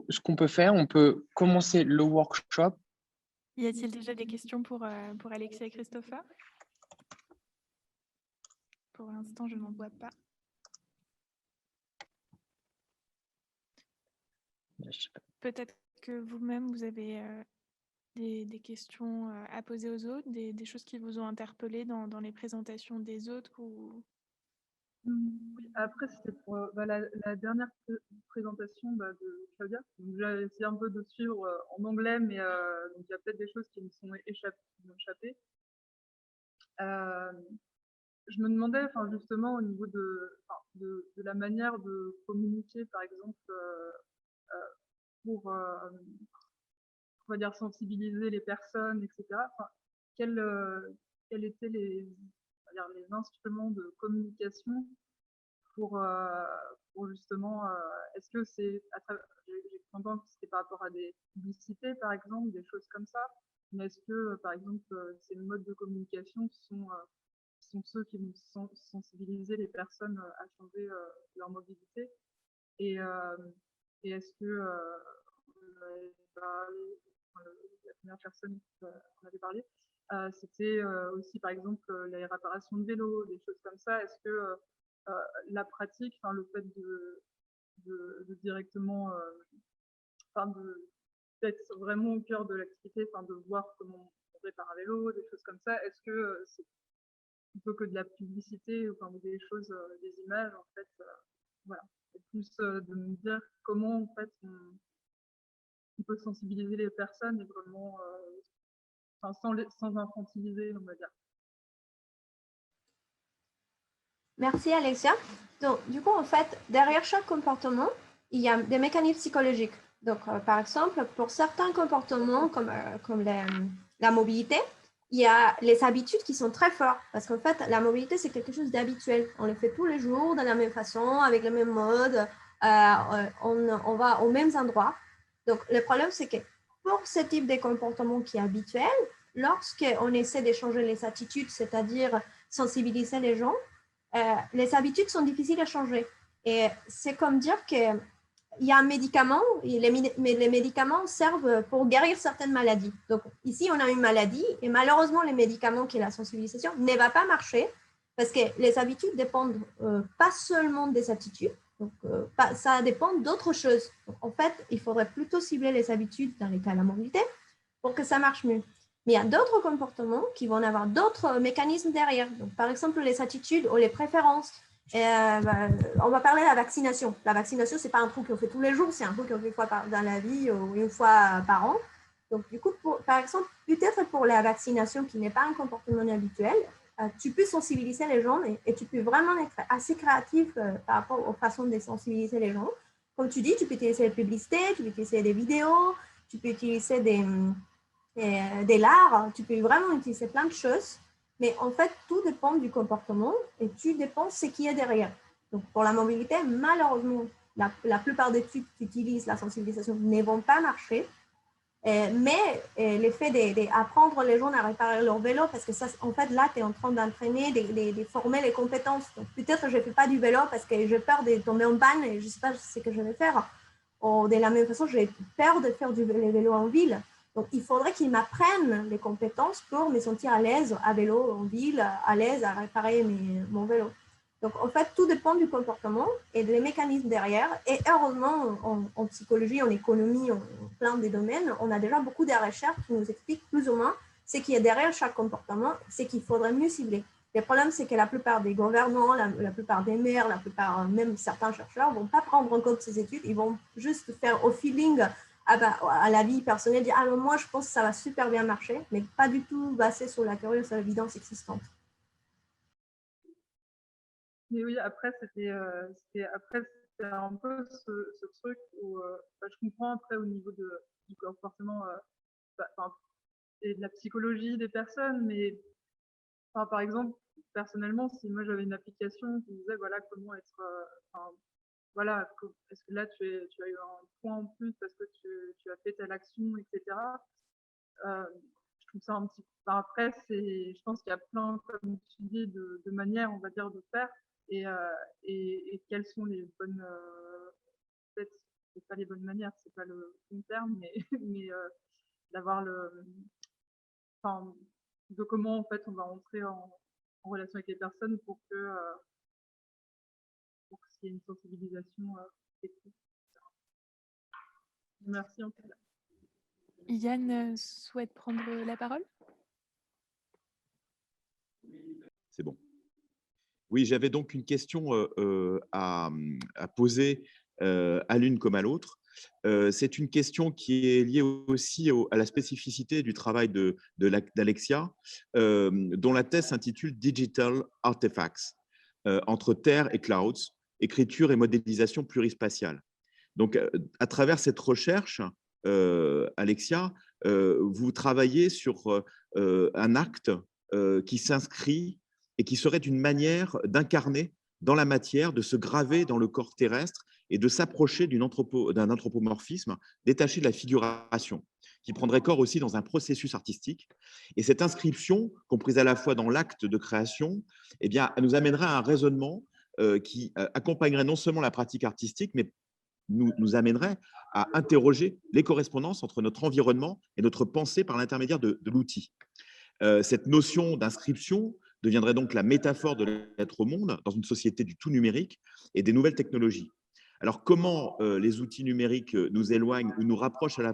ce qu'on peut faire, on peut commencer le workshop. Y a-t-il déjà des questions pour Alexis et Christopher? Pour l'instant, je n'en vois pas. Peut-être que vous-même, vous avez des questions à poser aux autres, des choses qui vous ont interpellé dans les présentations des autres ou... Oui, après, c'était pour la dernière présentation de Claudia. Donc, j'ai essayé un peu de suivre en anglais, mais donc il y a peut-être des choses qui me sont échappées. Je me demandais, justement, au niveau de la manière de communiquer, par exemple, pour, on va dire, sensibiliser les personnes, etc. Quels étaient on va dire, les instruments de communication pour, justement, est-ce que c'est, j'ai entendu que c'était par rapport à des publicités, par exemple, des choses comme ça, mais est-ce que, par exemple, ces modes de communication sont ceux qui vont sensibiliser les personnes à changer leur mobilité et est-ce que la première personne qu'on avait parlé, c'était aussi par exemple les réparations de vélo, des choses comme ça. Est-ce que la pratique, le fait de directement, d'être vraiment au cœur de l'activité, de voir comment on répare un vélo, des choses comme ça, est-ce que c'est plutôt que de la publicité ou des choses, des images, en fait, voilà. C'est plus de me dire comment en fait on peut sensibiliser les personnes et vraiment sans infantiliser, on va dire. Merci Alexia. Donc, du coup, en fait, derrière chaque comportement, il y a des mécanismes psychologiques. Donc, par exemple, pour certains comportements comme la mobilité, il y a les habitudes qui sont très fortes. Parce qu'en fait, la mobilité, c'est quelque chose d'habituel. On le fait tous les jours, de la même façon, avec le même mode. On va aux mêmes endroits. Donc, le problème, c'est que pour ce type de comportement qui est habituel, lorsqu'on essaie de changer les attitudes, c'est-à-dire sensibiliser les gens, les habitudes sont difficiles à changer. Et c'est comme dire qu'il y a un médicament, et les médicaments servent pour guérir certaines maladies. Donc ici, on a une maladie et malheureusement, les médicaments qui est la sensibilisation ne va pas marcher parce que les habitudes dépendent pas seulement des attitudes, donc ça dépend d'autres choses. Donc, en fait, il faudrait plutôt cibler les habitudes dans les cas de la mobilité pour que ça marche mieux. Mais il y a d'autres comportements qui vont avoir d'autres mécanismes derrière. Donc, par exemple, les attitudes ou les préférences. On va parler de la vaccination. La vaccination, ce n'est pas un truc qu'on fait tous les jours, c'est un truc qu'on fait une fois dans la vie ou une fois par an. Donc, du coup, par exemple, peut-être pour la vaccination qui n'est pas un comportement habituel, tu peux sensibiliser les gens et tu peux vraiment être assez créatif par rapport aux façons de sensibiliser les gens. Comme tu dis, tu peux utiliser des publicités, tu peux utiliser des vidéos, tu peux utiliser des lards, tu peux vraiment utiliser plein de choses, mais en fait, tout dépend du comportement et tout dépend de ce qu'il y a derrière. Donc, pour la mobilité, malheureusement, la plupart des trucs qui utilisent la sensibilisation ne vont pas marcher, mais l'effet d'apprendre les gens à réparer leur vélo, parce que ça, en fait, là, tu es en train d'entraîner, de former les compétences. Donc, peut-être je ne fais pas du vélo parce que j'ai peur de tomber en panne et je ne sais pas ce que je vais faire. Ou de la même façon, j'ai peur de faire du vélo en ville. Donc, il faudrait qu'ils m'apprennent les compétences pour me sentir à l'aise à vélo en ville, à l'aise à réparer mon vélo. Donc, en fait, tout dépend du comportement et des mécanismes derrière. Et heureusement, en psychologie, en économie, en plein de domaines, on a déjà beaucoup de recherches qui nous expliquent plus ou moins ce qui est derrière chaque comportement, ce qu'il faudrait mieux cibler. Le problème, c'est que la plupart des gouvernants, la plupart des maires, la plupart, même certains chercheurs, ne vont pas prendre en compte ces études. Ils vont juste faire au feeling, à la vie personnelle, dire « Ah, moi, je pense que ça va super bien marcher », mais pas du tout basé sur la théorie ou sur l'évidence existante. Mais oui, après, c'était un peu ce truc où je comprends après au niveau du comportement et de la psychologie des personnes, mais par exemple, personnellement, si moi j'avais une application qui disait voilà comment être, voilà, est-ce que là tu as eu un point en plus parce que tu as fait telle action, etc. Je trouve ça un petit peu. Après, je pense qu'il y a plein, comme tu dis, de manières, on va dire, de faire et quelles sont les bonnes, peut-être peut-être pas les bonnes manières, c'est pas le bon terme, mais, mais d'avoir enfin, de comment en fait on va entrer en relation avec les personnes pour qu'il y ait une sensibilisation effective. Merci en tout cas. Yann souhaite prendre la parole. C'est bon. Oui, j'avais donc une question à poser à l'une comme à l'autre. C'est une question qui est liée aussi à la spécificité du travail d'Alexia, dont la thèse s'intitule Digital Artifacts, entre terre et clouds, écriture et modélisation plurispatiale. Donc, à travers cette recherche, Alexia, vous travaillez sur un acte qui s'inscrit et qui serait une manière d'incarner dans la matière, de se graver dans le corps terrestre et de s'approcher d'un anthropomorphisme détaché de la figuration, qui prendrait corps aussi dans un processus artistique. Et cette inscription, comprise à la fois dans l'acte de création, eh bien, nous amènerait à un raisonnement qui accompagnerait non seulement la pratique artistique, mais nous amènerait à interroger les correspondances entre notre environnement et notre pensée par l'intermédiaire de l'outil. Cette notion d'inscription deviendrait donc la métaphore de l'être au monde dans une société du tout numérique et des nouvelles technologies. Alors, comment les outils numériques nous éloignent ou nous rapprochent à la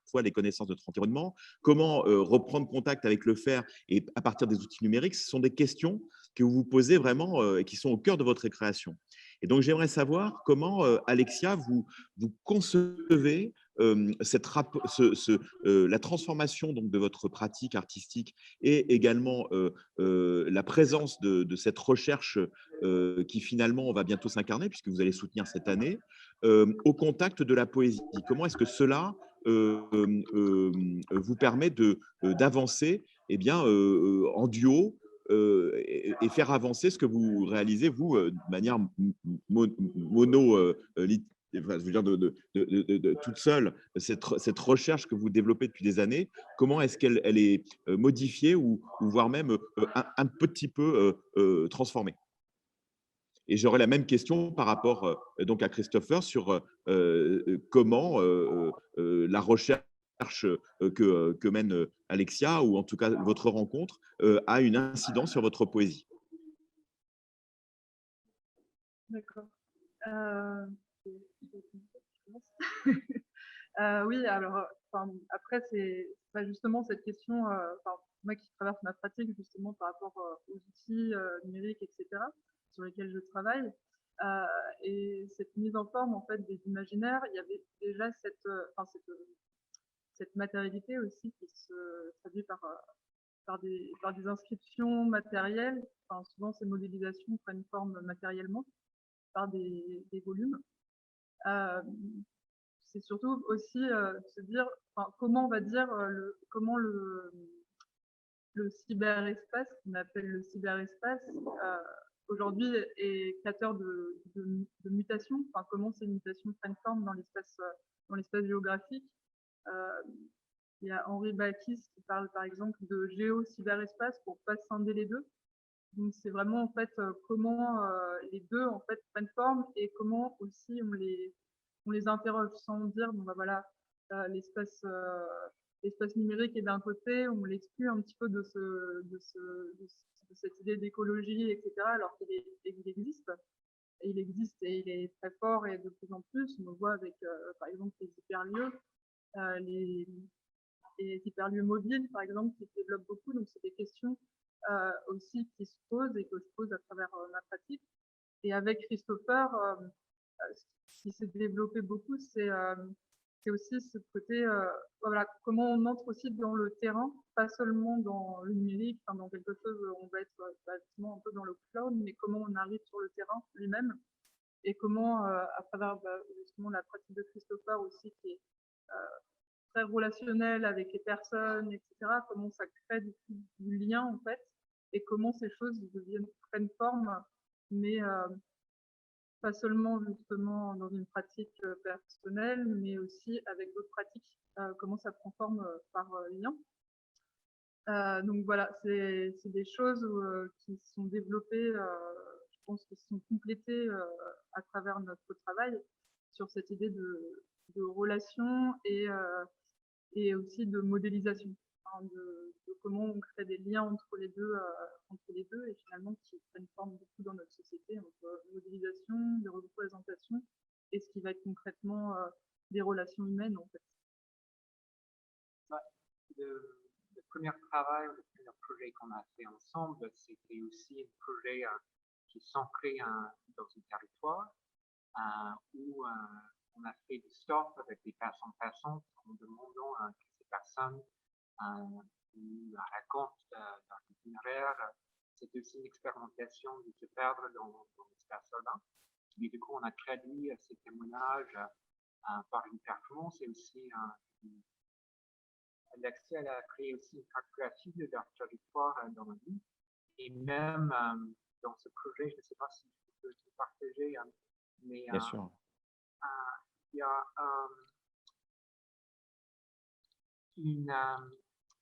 fois des connaissances de notre environnement? Comment reprendre contact avec le faire et à partir des outils numériques? Ce sont des questions que vous vous posez vraiment et qui sont au cœur de votre création. Et donc, j'aimerais savoir comment, Alexia, vous concevez la transformation donc, de votre pratique artistique et également la présence de cette recherche qui finalement va bientôt s'incarner puisque vous allez soutenir cette année au contact de la poésie. Comment est-ce que cela vous permet d'avancer eh bien, en duo et faire avancer ce que vous réalisez, vous, de manière enfin, je veux dire toute seule, cette recherche que vous développez depuis des années, comment est-ce qu'elle est modifiée ou voire même un petit peu transformée? Et j'aurais la même question par rapport donc à Christopher sur comment la recherche que mène Alexia, ou en tout cas votre rencontre, a une incidence sur votre poésie. D'accord. Oui, alors, après, c'est pas justement cette question, moi qui traverse ma pratique justement par rapport aux outils numériques, etc., sur lesquels je travaille, et cette mise en forme en fait des imaginaires, il y avait déjà cette matérialité aussi qui se traduit par des inscriptions matérielles. Souvent, ces modélisations prennent forme matériellement par des volumes. C'est surtout aussi se dire comment on va dire comment le cyberespace, qu'on appelle le cyberespace, aujourd'hui est créateur de mutations. Comment ces mutations prennent forme dans l'espace géographique. Il y a Henri Bakis qui parle par exemple de géo-cyberespace pour pas scinder les deux. Donc c'est vraiment en fait comment les deux en fait prennent forme et comment aussi on les interroge sans dire bon bah voilà l'espace numérique est d'un côté, on l'exclut un petit peu de cette idée d'écologie, etc. alors qu'il existe. Et il existe et il est très fort et de plus en plus on le voit avec par exemple les hyperlieux, les hyperlieux mobiles par exemple qui se développent beaucoup. Donc c'est des questions aussi qui se posent et que je pose à travers ma pratique. Et avec Christopher, ce qui s'est développé beaucoup, c'est aussi ce côté, voilà, comment on entre aussi dans le terrain, pas seulement dans le numérique, dans quelque chose où on va être justement un peu dans le cloud, mais comment on arrive sur le terrain lui-même et comment, à travers justement la pratique de Christopher aussi, qui est très relationnelle avec les personnes, etc., comment ça crée du lien en fait, et comment ces choses prennent forme, mais pas seulement justement dans une pratique personnelle, mais aussi avec d'autres pratiques, comment ça prend forme par lien. Donc voilà, c'est des choses qui sont développées, je pense, qui sont complétées à travers notre travail. sur cette idée de relation et aussi de modélisation, hein, de comment on crée des liens entre les deux et finalement qui prennent forme beaucoup dans notre société, entre modélisation, des représentations et ce qui va être concrètement des relations humaines en fait. Le premier travail, le premier projet qu'on a fait ensemble, c'était aussi un projet qui s'ancrait dans un territoire où on a fait du stop avec des personnes passantes en demandant que ces personnes nous racontent leur itinéraire. C'était aussi une expérimentation de se perdre dans l'espace urbain. Et du coup, on a traduit ces témoignages par une performance et aussi Alexia a créé aussi une cartographie de leur territoire dans la vie. Et même dans ce projet, je ne sais pas si je peux le partager, mais Bien sûr. il y a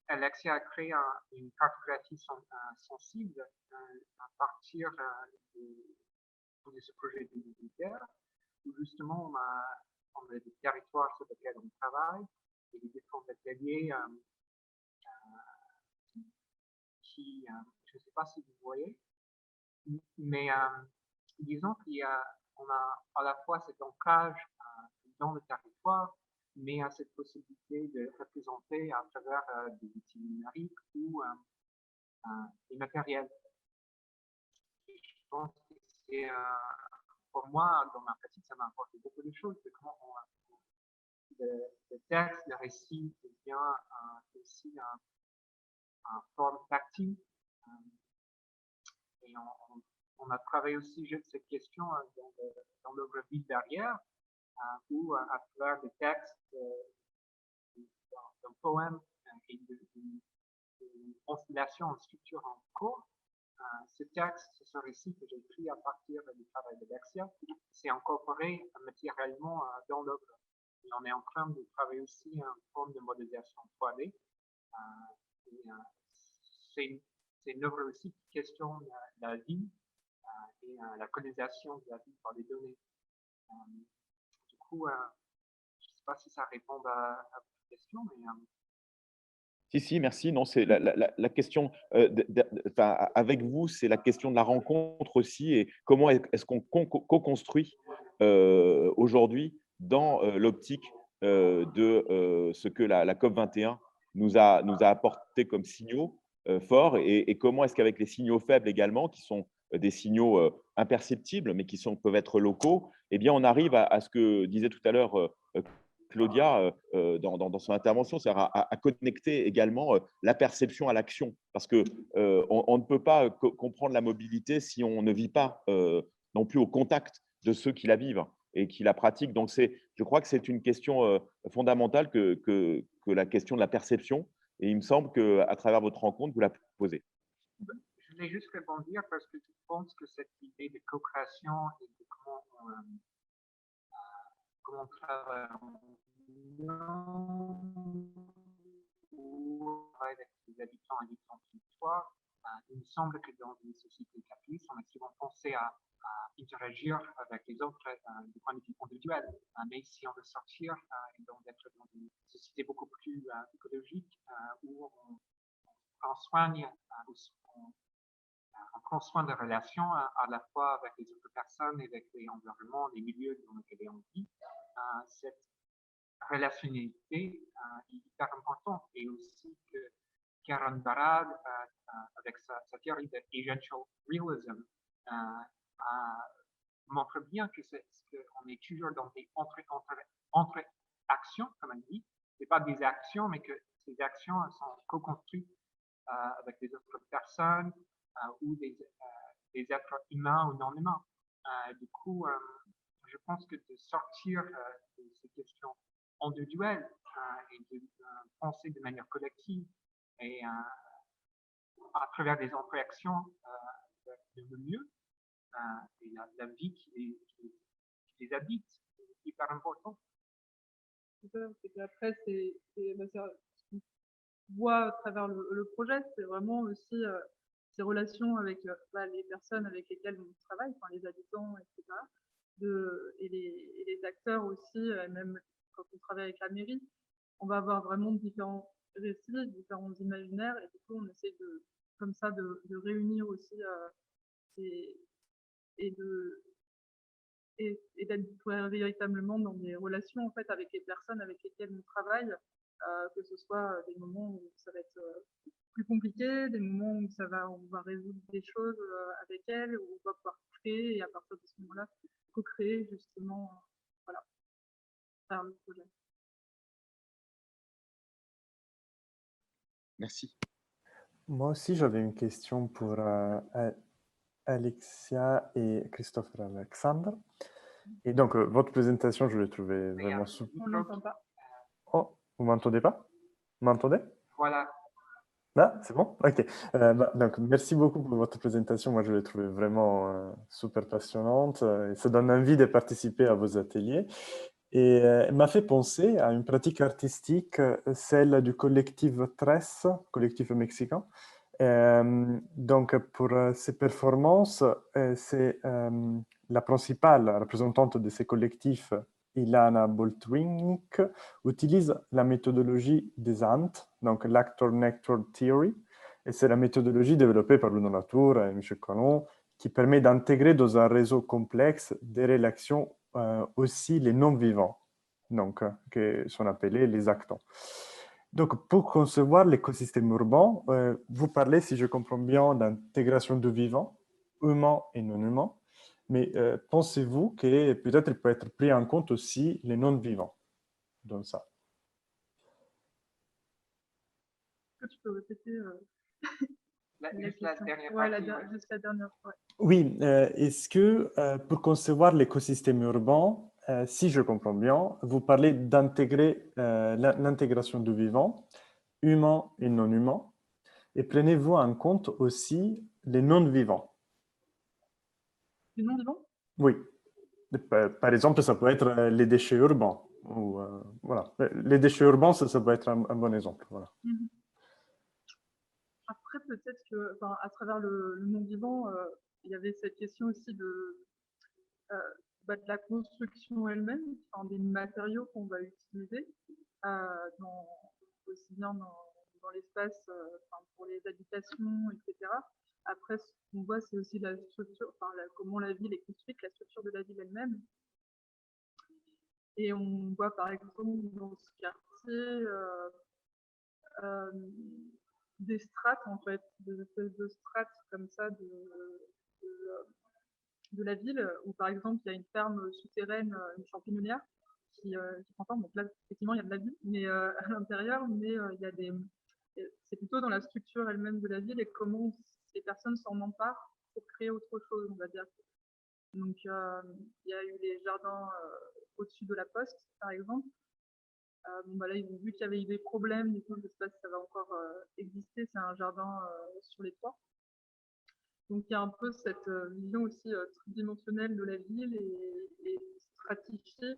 Alexia a créé une cartographie sensible à partir de ce projet d'unitaire, où justement on a des territoires sur lesquels on travaille, et des différents ateliers qui, je ne sais pas si vous voyez, mais disons qu'on a à la fois cet ancrage dans le territoire, mais à cette possibilité de représenter à travers des outils numériques ou des matériels. Et je pense que c'est, pour moi, dans ma pratique, ça m'a apporté beaucoup de choses, de comment le texte, le récit devient aussi en forme tactile. Et on a travaillé aussi cette question dans l'œuvre Ville derrière, où à travers des textes d'un poème et d'une constellation en structure en cours, ce texte, ce récit que j'ai écrit à partir du travail d'Alexia, s'est incorporé matériellement dans l'œuvre. Et on est en train de travailler aussi en forme de modélisation 3D. C'est une œuvre aussi qui questionne la vie et la colonisation de la vie par les données. Du coup, je ne sais pas si ça répond à votre question, mais... Si, merci. Non, c'est la question avec vous, c'est la question de la rencontre aussi et comment est-ce qu'on co-construit aujourd'hui dans l'optique de ce que la COP21 nous a apporté comme signaux forts et comment est-ce qu'avec les signaux faibles également, qui sont des signaux imperceptibles, mais qui peuvent être locaux, eh bien, on arrive à ce que disait tout à l'heure Claudia dans son intervention, c'est-à-dire à connecter également la perception à l'action. Parce qu'on on ne peut pas comprendre la mobilité si on ne vit pas non plus au contact de ceux qui la vivent et qui la pratiquent. Donc, je crois que c'est une question fondamentale que la question de la perception. Et il me semble qu'à travers votre rencontre, vous la posez. Je voulais juste rebondir parce que je pense que cette idée de co-création et de comment on travaille ou avec les habitants et habitants du territoire, il me semble que dans une société capitaliste, on a souvent pensé à interagir avec les autres du point de vue individuel. Mais si on veut sortir et donc d'être dans une société beaucoup plus écologique où on prend soin on prend soin de relations à la fois avec les autres personnes et avec l'environnement, les milieux dans lesquels on vit, cette relationnalité est hyper importante. Et aussi que Karen Barad, avec sa théorie de agential realism, montre bien qu'on est toujours dans des entre-actions, comme elle dit. Ce n'est pas des actions, mais que ces actions sont co-construites avec des autres personnes ou des êtres humains ou non humains. Du coup, je pense que de sortir de ces questions individuelles et de penser de manière collective et à travers des interactions de le mieux et la vie qui les habite, c'est hyper important. C'est qu'après, ce qu'on voit à travers le projet, c'est vraiment aussi ces relations avec les personnes avec lesquelles on travaille, enfin, les habitants, etc. et les acteurs aussi, même quand on travaille avec la mairie, on va avoir vraiment différents récits, différents imaginaires, et du coup, on essaie comme ça de réunir aussi et, et de et d'être véritablement dans des relations en fait avec les personnes avec lesquelles on travaille, que ce soit des moments où ça va être plus compliqué, des moments où on va résoudre des choses avec elles, où on va pouvoir créer et à partir de ce moment-là, co-créer justement, voilà, faire le projet. Merci. Moi aussi, j'avais une question pour Alexia et Christopher Alexandre. Et donc, votre présentation, je l'ai trouvée vraiment super. On n'entend pas. Oh, vous m'entendez pas? Vous m'entendez? Voilà. Ah, c'est bon? Ok. Donc, merci beaucoup pour votre présentation. Moi, je l'ai trouvée vraiment super passionnante. Et ça donne envie de participer à vos ateliers. Et elle m'a fait penser à une pratique artistique, celle du collectif Tres, collectif mexicain. Donc, pour ces performances, c'est la principale représentante de ces collectifs, Ilana Boltwinick, utilise la méthodologie des ANT, donc l'Actor Network Theory, et c'est la méthodologie développée par Bruno Latour et Michel Collomb, qui permet d'intégrer dans un réseau complexe des relations aussi les non-vivants, donc, qui sont appelés les actants. Donc, pour concevoir l'écosystème urbain, vous parlez, si je comprends bien, d'intégration de vivants, humains et non humains, mais pensez-vous que peut-être il peut être pris en compte aussi les non-vivants dans ça? Est-ce que tu peux répéter Juste la dernière ouais, partie. juste la dernière fois. Oui, est-ce que pour concevoir l'écosystème urbain, si je comprends bien, vous parlez d'intégrer l'intégration de vivants, humains et non humains, et prenez-vous en compte aussi les non-vivants? Les non-vivants? Oui. Par exemple, ça peut être les déchets urbains. Ou, voilà. Les déchets urbains, ça peut être un bon exemple. Voilà. Mmh. Après, peut-être que, à travers le non-vivant, il y avait cette question aussi de la construction elle-même, des matériaux qu'on va utiliser, dans, aussi bien dans l'espace, pour les habitations, etc. Après, ce qu'on voit, c'est aussi la structure, comment la ville est construite, la structure de la ville elle-même. Et on voit par exemple dans ce quartier des strates, en fait, des espèces de strates comme ça de la ville, où par exemple il y a une ferme souterraine, une champignon qui prend forme. Donc là, effectivement, il y a de la vie, mais à l'intérieur, mais il y a c'est plutôt dans la structure elle-même de la ville et comment les personnes s'en emparent pour créer autre chose, on va dire. Donc il y a eu les jardins au-dessus de la poste, par exemple. Là, ils ont vu qu'il y avait eu des problèmes, du coup, je ne sais pas si ça va encore exister. C'est un jardin sur les toits. Donc il y a un peu cette vision aussi tridimensionnelle de la ville et stratifiée.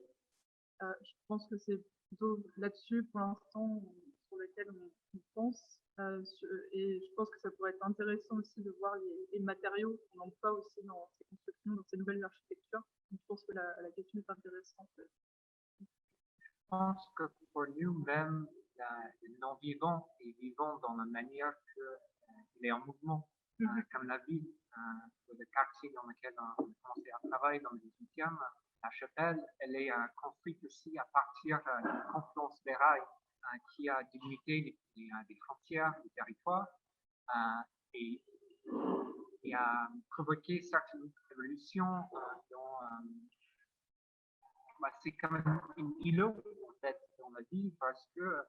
Je pense que c'est plutôt là-dessus pour l'instant sur lequel on pense. Et je pense que ça pourrait être intéressant aussi de voir les matériaux qu'on emploie aussi dans ces constructions, dans ces nouvelles architectures. Donc, je pense que la question est intéressante. Je pense que pour nous, même le non-vivant est vivant dans la manière qu'il est en mouvement, comme la ville, le quartier dans lequel on a commencé à travailler dans le 18e. La chapelle, elle est construite aussi à partir d'une confluence des rails qui a délimité des frontières du territoire et a provoqué certaines évolutions c'est comme une îlot en fait dans la ville parce que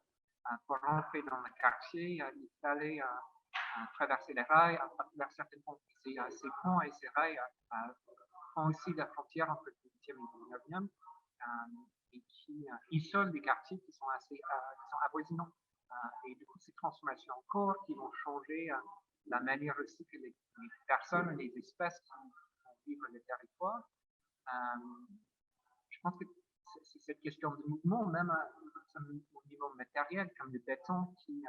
pour rentrer dans le quartier, il fallait traverser les rails à travers certains ponts. Ces ponts et ces rails font aussi la frontière entre le 18e et le 19e et qui isolent des quartiers qui sont avoisinants. Et du coup, ces transformations en cours qui vont changer la manière aussi que les personnes et les espèces qui vivent le territoire. Je pense que c'est cette question de mouvement, même au niveau matériel, comme le béton qui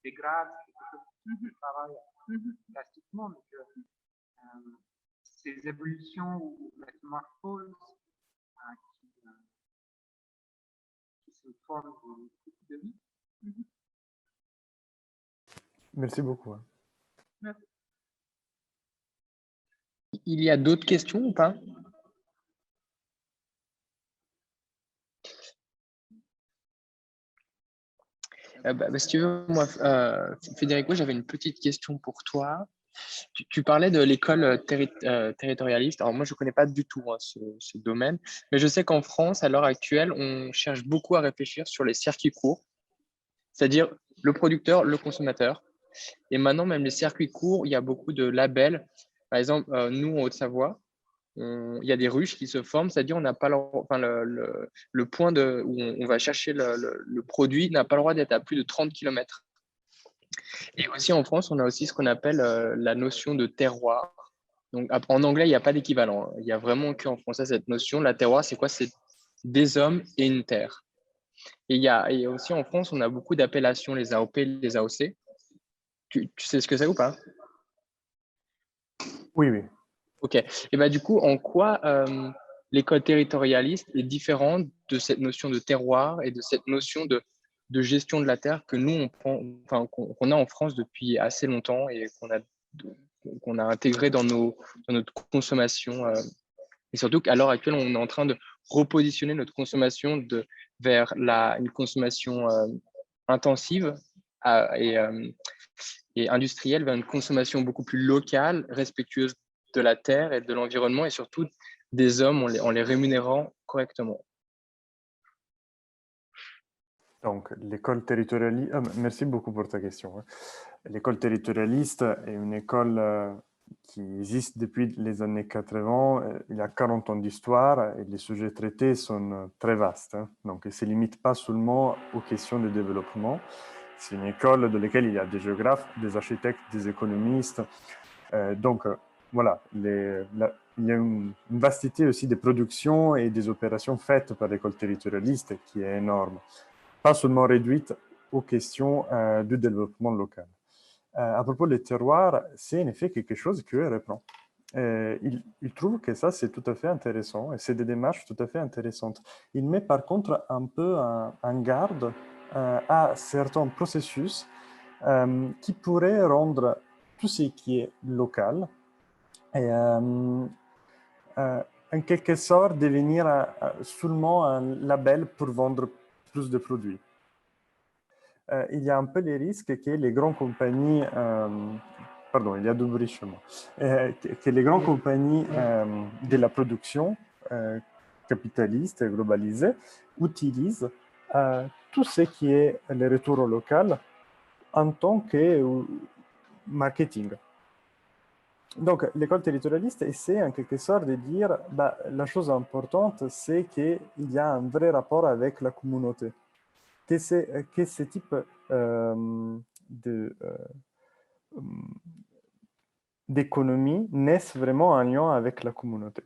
dégrade quelque chose qui travaille plastiquement, mais que ces évolutions ou métamorphoses forme de vie. Merci beaucoup. Merci. Il y a d'autres questions ou pas? Si tu veux, moi, Federico, j'avais une petite question pour toi. Tu parlais de l'école territorialiste. Alors moi, je ne connais pas du tout ce domaine, mais je sais qu'en France, à l'heure actuelle, on cherche beaucoup à réfléchir sur les circuits courts, c'est-à-dire le producteur, le consommateur. Et maintenant, même les circuits courts, il y a beaucoup de labels. Par exemple, nous, en Haute-Savoie, il y a des ruches qui se forment, c'est-à-dire on n'a pas le point où on va chercher le produit n'a pas le droit d'être à plus de 30 km. Et aussi en France, on a aussi ce qu'on appelle la notion de terroir. Donc, en anglais, il n'y a pas d'équivalent. Il y a vraiment qu'en français cette notion. La terroir, c'est quoi? C'est des hommes et une terre. Et aussi en France, on a beaucoup d'appellations, les AOP, les AOC. Tu sais ce que c'est ou pas? Oui, oui. Ok. Et bah, du coup, en quoi l'école territorialiste est différente de cette notion de terroir et de cette notion de gestion de la terre que nous, qu'on a en France depuis assez longtemps et qu'on a intégré dans notre consommation. Et surtout qu'à l'heure actuelle, on est en train de repositionner notre consommation vers une consommation intensive et industrielle vers une consommation beaucoup plus locale, respectueuse de la terre et de l'environnement et surtout des hommes en les rémunérant correctement. Donc, l'école territorialiste, merci beaucoup pour ta question. L'école territorialiste est une école qui existe depuis les années 80. Il y a 40 ans d'histoire et les sujets traités sont très vastes. Donc, elle ne se limite pas seulement aux questions de développement. C'est une école dans laquelle il y a des géographes, des architectes, des économistes. Voilà, il y a une vastité aussi des productions et des opérations faites par l'école territorialiste qui est énorme. Pas seulement réduite aux questions du développement local. À propos des terroirs, c'est en effet quelque chose que reprend. Il trouve que ça, c'est tout à fait intéressant et c'est des démarches tout à fait intéressantes. Il met par contre un peu en garde à certains processus qui pourraient rendre tout ce qui est local et en quelque sorte devenir seulement un label pour vendre plus de produits. Il y a un peu les risques que les grandes compagnies, il y a double richement, que les grandes compagnies de la production capitaliste et globalisée utilisent tout ce qui est le retour au local en tant que marketing. Donc, l'école territorialiste essaie en quelque sorte de dire la chose importante, c'est qu'il y a un vrai rapport avec la communauté. Que ce type d'économie naisse vraiment en lien avec la communauté.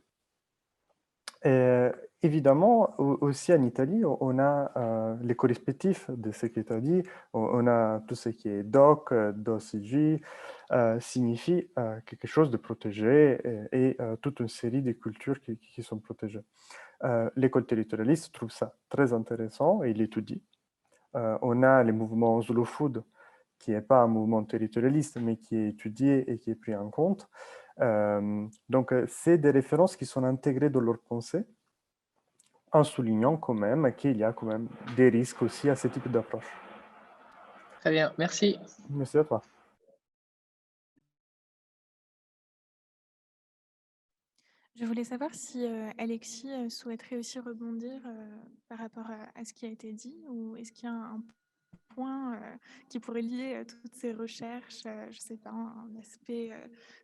Et évidemment, aussi en Italie, on a les correspectifs de ce que tu as dit. On a tout ce qui est DOC, DOCG, signifie quelque chose de protégé et toute une série de cultures qui sont protégées. L'école territorialiste trouve ça très intéressant et il l'étudie. On a le mouvement Slow Food, qui n'est pas un mouvement territorialiste, mais qui est étudié et qui est pris en compte. Donc, c'est des références qui sont intégrées dans leur pensée, en soulignant quand même qu'il y a quand même des risques aussi à ce type d'approche. Très bien, merci. Merci à toi. Je voulais savoir si Alexis souhaiterait aussi rebondir par rapport à ce qui a été dit, ou est-ce qu'il y a un point qui pourrait lier toutes ces recherches, je ne sais pas, un aspect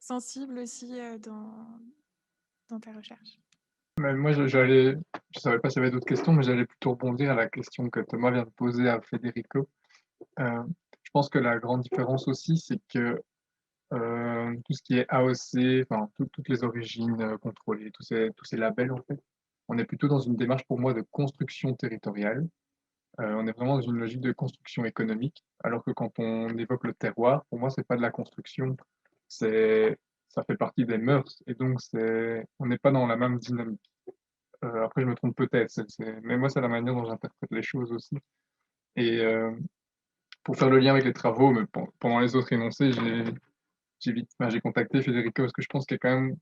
sensible aussi dans ta recherche. Mais moi, je savais pas s'il y avait d'autres questions, mais j'allais plutôt rebondir à la question que Thomas vient de poser à Federico. Je pense que la grande différence aussi, c'est que tout ce qui est AOC, enfin, toutes les origines contrôlées, tous ces labels, en fait, on est plutôt dans une démarche, pour moi, de construction territoriale. On est vraiment dans une logique de construction économique, alors que quand on évoque le terroir, pour moi, c'est pas de la construction, ça fait partie des mœurs, et donc on n'est pas dans la même dynamique. Après, je me trompe peut-être, mais moi, c'est la manière dont j'interprète les choses aussi. Et pour faire le lien avec les travaux, mais pendant les autres énoncés, j'ai contacté Federico parce que je pense qu'il y a quand même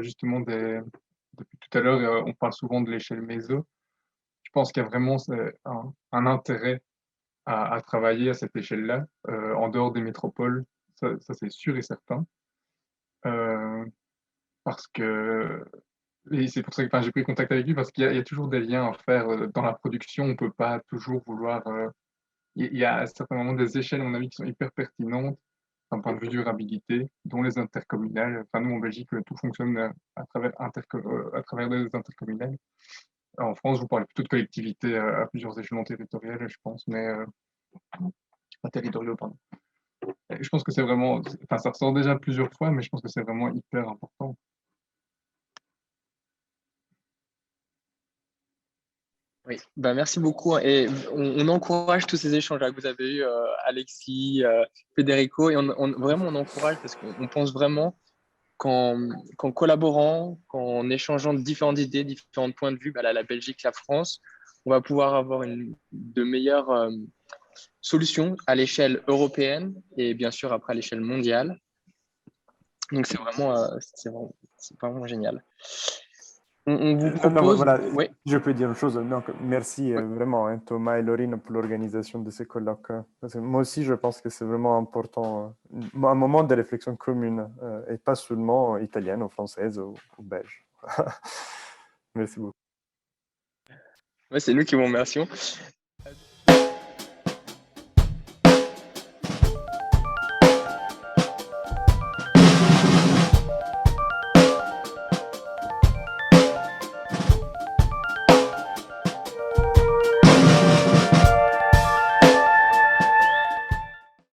justement depuis tout à l'heure, on parle souvent de l'échelle méso. Je pense qu'il y a vraiment un intérêt à travailler à cette échelle-là, en dehors des métropoles, ça c'est sûr et certain. Parce que, et c'est pour ça que j'ai pris contact avec lui, parce qu'il y a toujours des liens à faire dans la production, on ne peut pas toujours vouloir. Il y a à certains moments des échelles, à mon avis, qui sont hyper pertinentes d'un point de vue durabilité, dont les intercommunales. Enfin, nous, en Belgique, tout fonctionne à travers des intercommunales. En France, vous parlez plutôt de collectivités à plusieurs échelons territoriaux, je pense, mais pas territoriaux, pardon. Et je pense que c'est vraiment, enfin, ça ressort déjà plusieurs fois, mais je pense que c'est vraiment hyper important. Oui, ben, merci beaucoup. Et on encourage tous ces échanges que vous avez eus, Alexis, Federico, et vraiment on encourage parce qu'on pense vraiment qu'en collaborant, qu'en échangeant différentes idées, différents points de vue, ben là, la Belgique, la France, on va pouvoir avoir de meilleures solutions à l'échelle européenne et bien sûr après à l'échelle mondiale. Donc c'est vraiment génial. On vous propose… voilà, Oui. je peux dire une chose. Donc, merci vraiment, hein, Thomas et Laurine, pour l'organisation de ces colloques. Parce que moi aussi, je pense que c'est vraiment important, un moment de réflexion commune, et pas seulement italienne ou française ou belge. Merci beaucoup. Ouais, c'est nous qui vous remercions.